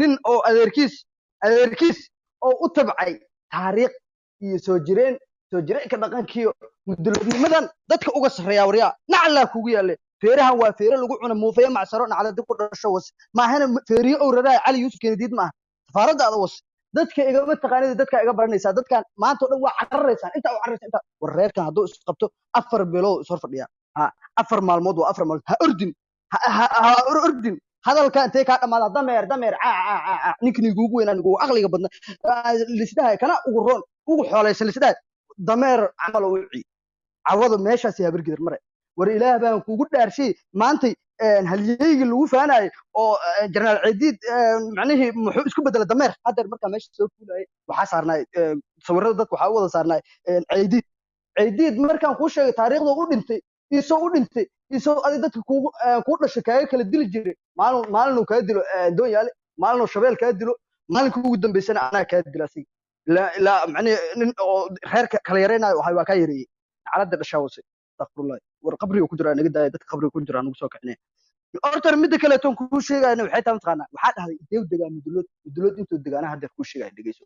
nin oo adeerkiis oo u tabcay taariikh iyo soo jireen ka dhaqankiyo mudulnimadan dadka uga sarreeya waryaa naclaa kugu yaale feerahan waa feere lagu cuno muufaya macsaro nacla dib ku dhasho was maahana feeriyo oo raraa cali yuusuf keenadiid maaha safaaradaada was dadka igama taqaanid dadka iga baranaysaa dadkan maanta oo dhan waa cararaysaan inta u cararaysa inta war reerkan hadduu isqabto 4 bilood is hor fadhiya ha 4 maalmood waa 4 maalmood ha ordin ha ordin hadalka intee ka dhamaada dameer ninkii ugu weynaa ugu aqliga badna lisdahay kana ugu roon ugu xoolaysan lisdahay dameer camal oo wixii cawada meeshaas yaa bargidar mare war ilaah baan kugu dhaarshay maantay halyeyga lagu faanay oo jeneraal ciidid macnaheedu muxuu isku bedela dameer hadda marka meesha soo fuulay waxa saarnay sawirada dadku waxa wada saarnay ciidid markaan ku sheegay taariikhda u dhintay isoo adi dadka ku dhashay kaaga kala dili jiray maalin kaaga dilo doon yaale maalin shabeel kaaga dilo maalinka ugu dambeysana anaa kaaga dilaasay la macnaheedu nin oo reerka kala yareenayo waa ka yareeyay calada dhashaawse astaghfirullah war qabriga ku jira naga daaya dadka qabriga ku jira nagu soo kacnay ortar mid kale toon ku sheegayna waxay tahay taqaana waxa dhahday deew degaan mudulood intuu degaana hadda ku sheegay dhageyso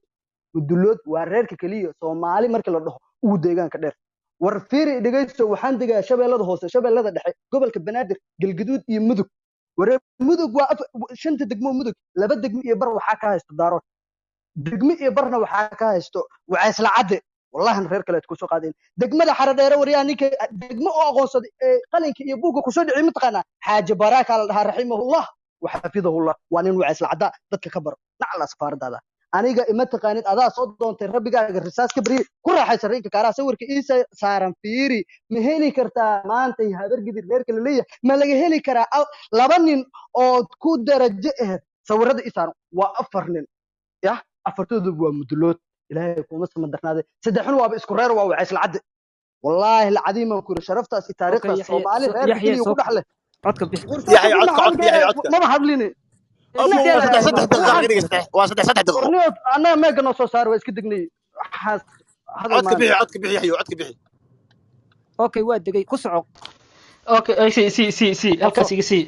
mudulood waa reerka kaliya Soomaali markii la dhaho uu deegaanka dheer war fiiri dhageyso waxaan degaa shabeellada hoose shabeellada dhexe gobolka Banaadir Galgaduud iyo Mudug war Mudug waa 5 degmo Mudug 2 degmo iyo bar waxa ka haysta daaro degmo iyo barna waxa ka haysto waxa isla cadde wallahi reer kale ku soo qaadeen degmada xaradheere wariyaa ninka degmo oo aqoonsaday qalinka iyo buuga ku soo dhicay mataqaana xaaji baraka la dhahaa raximahullah wa xafidahullah waa nin waxa isla cadda dadka ka bar nacla safaaradaada aniga ima taqaanid adaa soo doontay rabbigaaga risaas ka bari ku raaxaysan reenka kaara sawirka isa saaran fiiri ma heli kartaa maanta habar gidir reer kale leeyahay ma laga heli karaa laba nin oo ku darajo ah sawirada isaaran waa 4 nin ya afartoodu waa mudulood ilaahay kuma samadnaaday saddexna waa isku reer waa isla cad wallahi العظيم ku sharaftaas taariikhda Soomaali reer kaliya ku dhaxle codka bixi codka ma hadlini waa saddex daqiiqo ana meega noo soo saar waa iska dignay codka bixi okay waa degay ku soco okay si halkaas iga si